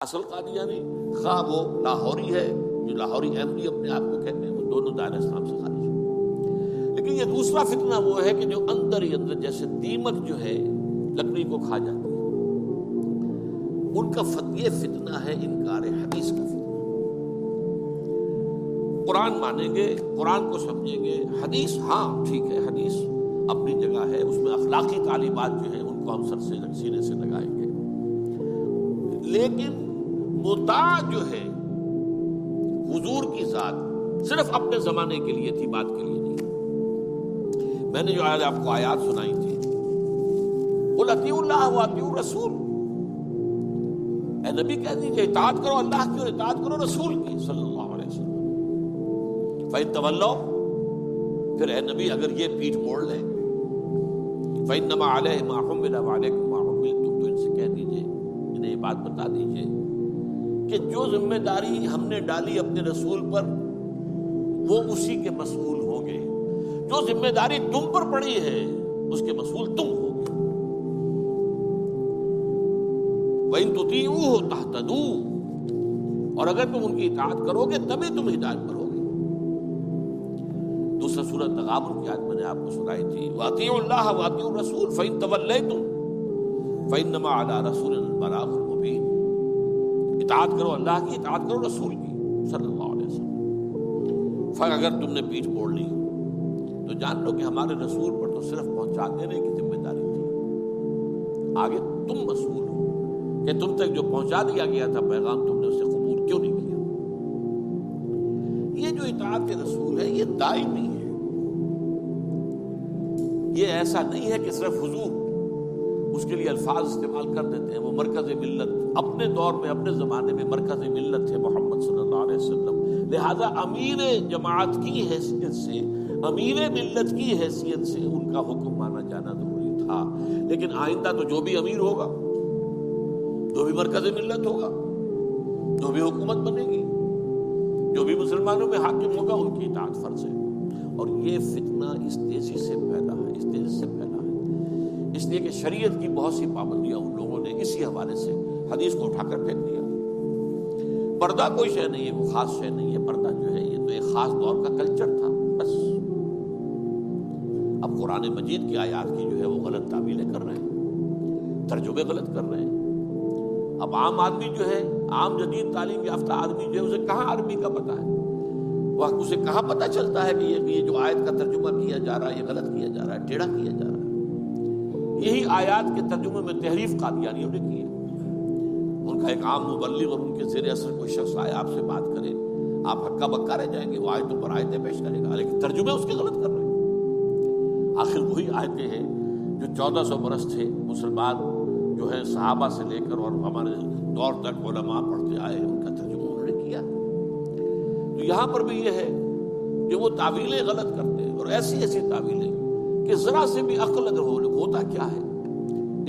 اصل قادیانی خواہ وہ لاہوری ہے جو لاہوری احمدی اپنے آپ کو کہتے ہیں، وہ دونوں دائرہ اسلام سے خارج ہیں۔ لیکن یہ دوسرا فتنہ وہ ہے کہ جو اندر ہی اندر جیسے دیمک جو ہے لکڑی کو کھا جاتی ہے، ان کا یہ فتنہ ہے انکار حدیث کا فتنہ۔ قرآن مانیں گے، قرآن کو سمجھیں گے، حدیث ہاں ٹھیک ہے، حدیث اپنی جگہ ہے، اس میں اخلاقی تعلیمات جو ہیں ان کو ہم سر سے سینے سے لگائیں گے، لیکن مطاع جو ہے حضور کی ذات صرف اپنے زمانے کے لیے تھی، بات کے لیے نہیں۔ میں نے جو آپ کو آیات سنائی تھی، قل اطیعوا اللہ واطیعوا الرسول، اے نبی کہہ دیجیے اطاعت کرو اللہ کی اور اطاعت کرو رسول کی صلی اللہ علیہ وسلم۔ فإن تولوا، پھر اے نبی اگر یہ پیٹھ موڑ لیں، فإنما علیہ ما حمل وعلیکم ما حملتم، تو ان سے کہہ دیجیے، انہیں یہ بات بتا دیجیے کہ جو ذمہ داری ہم نے ڈالی اپنے رسول پر وہ اسی کے مسئول ہوں گے، جو ذمہ داری تم پر پڑی ہے اس کے مسئول تم ہو گے۔ وَإِن تُطِيعُوهُ تَهْتَدُوا، اور اگر تم ان کی اطاعت کرو گے تبھی تم ہدایت پر ہوگے۔ دوسرا سورۃ تغابن کی آیت میں نے آپ کو سنائی تھی، وَأَطِيعُوا اللَّهَ وَأَطِيعُوا الرَّسُولَ فَإِن تَوَلَّيْتُمْ فَإِنَّمَا عَلَىٰ رَسُولِنَا الْبَلَاغُ الْمُبِينُ، اطاعت کرو اللہ کی، اطاعت کرو رسول کی صلی اللہ علیہ وسلم۔ پھر اگر تم نے پیٹھ موڑ لی تو جان لو کہ ہمارے رسول پر تو صرف پہنچا دینے کی ذمہ داری تھی، آگے تم مسئول ہو کہ تم تک جو پہنچا دیا گیا تھا پیغام تم نے اسے قبول کیوں نہیں کیا۔ یہ جو اطاعت رسول ہے یہ دائمی ہے، یہ ایسا نہیں ہے کہ صرف حضور اس کے لیے الفاظ استعمال کر دیتے ہیں۔ وہ مرکز ملت اپنے دور میں اپنے زمانے میں مرکز ملت تھے محمد صلی اللہ علیہ وسلم، لہذا امیر جماعت کی حیثیت سے، امیر ملت کی حیثیت سے ان کا حکم مانا جانا ضروری تھا۔ لیکن آئندہ تو جو بھی امیر ہوگا، جو بھی مرکز ملت ہوگا، جو بھی حکومت بنے گی، جو بھی مسلمانوں میں حاکم ہوگا، ان کی اطاعت فرض ہے۔ اور یہ فتنہ اس تیزی سے پھیلا ہے، اس تیزی سے پھیلا ہے، اس لیے کہ شریعت کی بہت سی پابندیاں ان لوگوں نے اسی حوالے سے حدیث کو اٹھا کر پھینک دیا۔ پردہ کوئی شے نہیں ہے، وہ خاص شے نہیں ہے، پردہ جو ہے یہ تو ایک خاص دور کا کلچر تھا بس۔ اب قرآن مجید کی آیات کی جو ہے وہ غلط تعویلیں کر رہے ہیں، ترجمے غلط کر رہے ہیں۔ اب عام آدمی جو ہے، عام جدید تعلیم یافتہ آدمی جو ہے، اسے کہاں عربی کا پتہ ہے، وہ اسے کہاں پتہ چلتا ہے کہ یہ جو آیت کا ترجمہ کیا جا رہا ہے یہ غلط کیا جا رہا ہے، ٹیڑھا کیا جا رہا ہے۔ یہی آیات کے ترجمے میں تحریف قادیانیوں نے کی ہے۔ ان کا ایک عام مبلغ اور ان کے زیر اثر کوئی شخص آئے آپ سے بات کرے، آپ ہکا بکا رہ جائیں گے، وہ آیتوں پر آیتیں پیش کرے گا، لیکن ترجمے اس کے غلط کر رہے ہیں۔ آخر وہی آیتیں ہیں جو 1400 برس تھے مسلمان جو ہے صحابہ سے لے کر اور ہمارے دور تک علماء پڑھتے آئے، ان کا ترجمہ انہوں نے کیا۔ تو یہاں پر بھی یہ ہے کہ وہ تعویلیں غلط کرتے ہیں، اور ایسی ایسی تعویلیں کہ ذرا سے بھی عقل اگر ہوتا کیا ہے،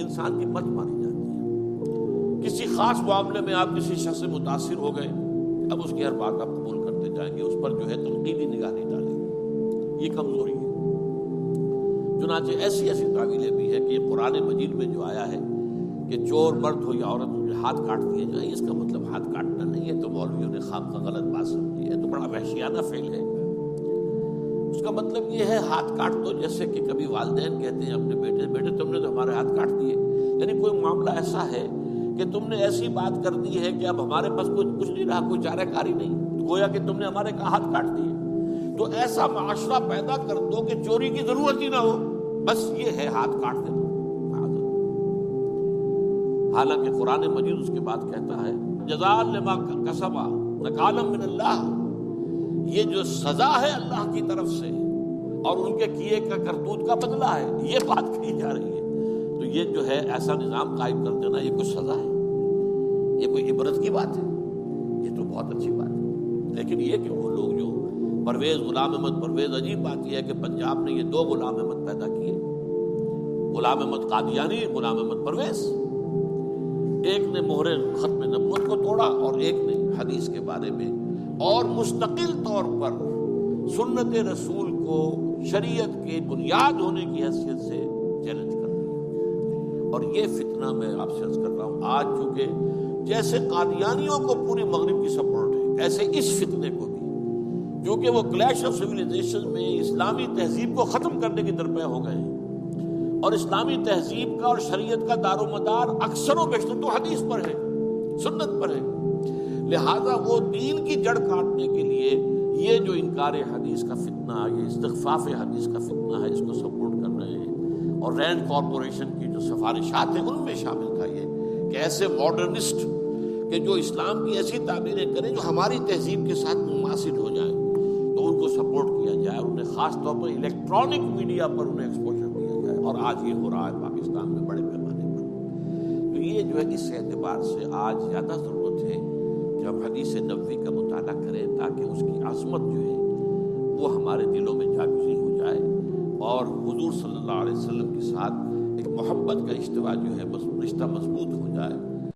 انسان کی مت ماری جاتی ہے۔ کسی خاص معاملے میں آپ کسی شخص سے متاثر ہو گئے، اب اس کی ہر بات آپ قبول کرتے جائیں گے، اس پر جو ہے تنقیدی نگاہ نہیں ڈالیں گے، یہ کمزوری ہے۔ چنانچہ ایسی ایسی تعویلیں بھی ہے کہ یہ قرآن مجید میں جو آیا ہے کہ چور مرد ہو یا عورت ہو ہاتھ کاٹ دیے جائیں، اس کا مطلب ہاتھ کاٹنا نہیں ہے، تو مولویوں نے خام کا غلط بات سمجھی ہے، تو بڑا وحشیانہ فعل ہے۔ اس کا مطلب یہ ہے ہاتھ کاٹ دو، جیسے کہ کبھی والدین کہتے ہیں اپنے بیٹے تم نے تو ہمارے ہاتھ کاٹ دیے، یعنی کوئی معاملہ ایسا ہے کہ تم نے ایسی بات کر دی ہے کہ اب ہمارے پاس کچھ نہیں رہا، کوئی چارہ کاری نہیں، گویا کہ تم نے ہمارے ہاتھ کاٹ دیے۔ تو ایسا معاشرہ پیدا کر دو کہ چوری کی ضرورت ہی نہ ہو، بس یہ ہے ہاتھ کاٹ دے دو۔ حالانکہ قرآن مجید اس کے بعد کہتا ہے جزاء لما کسبا نکالا من اللہ، یہ جو سزا ہے اللہ کی طرف سے اور ان کے کیے کا کرتوت کا بدلہ ہے، یہ بات کہی جا رہی ہے۔ تو یہ جو ہے ایسا نظام قائم کر دینا، یہ کچھ سزا ہے، یہ کوئی عبرت کی بات ہے، یہ تو بہت اچھی بات ہے۔ لیکن یہ کہ وہ لوگ جو پرویز غلام احمد پرویز، عجیب بات یہ ہے کہ پنجاب نے یہ دو غلام احمد پیدا کیے، غلام احمد قادیانی، غلام احمد پرویز۔ ایک نے مہر ختم نبوت کو توڑا اور ایک نے حدیث کے بارے میں اور مستقل طور پر سنت رسول کو شریعت کے بنیاد ہونے کی حیثیت سے چیلنج کر دیا۔ اور یہ فتنہ میں آپ سے عرض کر رہا ہوں، آج چونکہ جیسے قادیانیوں کو پوری مغرب کی سپورٹ ہے، ایسے اس فتنے کو بھی، کیونکہ وہ کلیش آف سویلائزیشن میں اسلامی تہذیب کو ختم کرنے کی درپے ہو گئے ہیں، اور اسلامی تہذیب کا اور شریعت کا دار و مدار اکثر و بیشتر تو حدیث پر ہے، سنت پر ہے، لہذا وہ دین کی جڑ کاٹنے کے لیے یہ جو انکار حدیث کا فتنہ، یہ استخفاف حدیث کا فتنہ ہے، اس کو سپورٹ کر رہے ہیں۔ اور رینڈ کارپوریشن کی جو سفارشات ہیں ان میں شامل تھا یہ کہ ایسے ماڈرنسٹ کہ جو اسلام کی ایسی تعبیریں کریں جو ہماری تہذیب کے ساتھ مماثل ہو جائیں، تو ان کو سپورٹ کیا جائے، انہیں خاص طور پر الیکٹرانک میڈیا پر انہیں ایکسپوجر دیا جائے، اور آج یہ ہو رہا ہے پاکستان میں بڑے پیمانے پر۔ تو یہ جو ہے اس اعتبار سے آج زیادہ ضرورت ہے کہ ہم حدیث نبوی کا مطالعہ کریں، تاکہ اس کی عظمت جو ہے وہ ہمارے دلوں میں جاگزی ہو جائے، اور حضور صلی اللہ علیہ وسلم کے ساتھ ایک محبت کا اشتوا جو ہے رشتہ مضبوط ہو جائے۔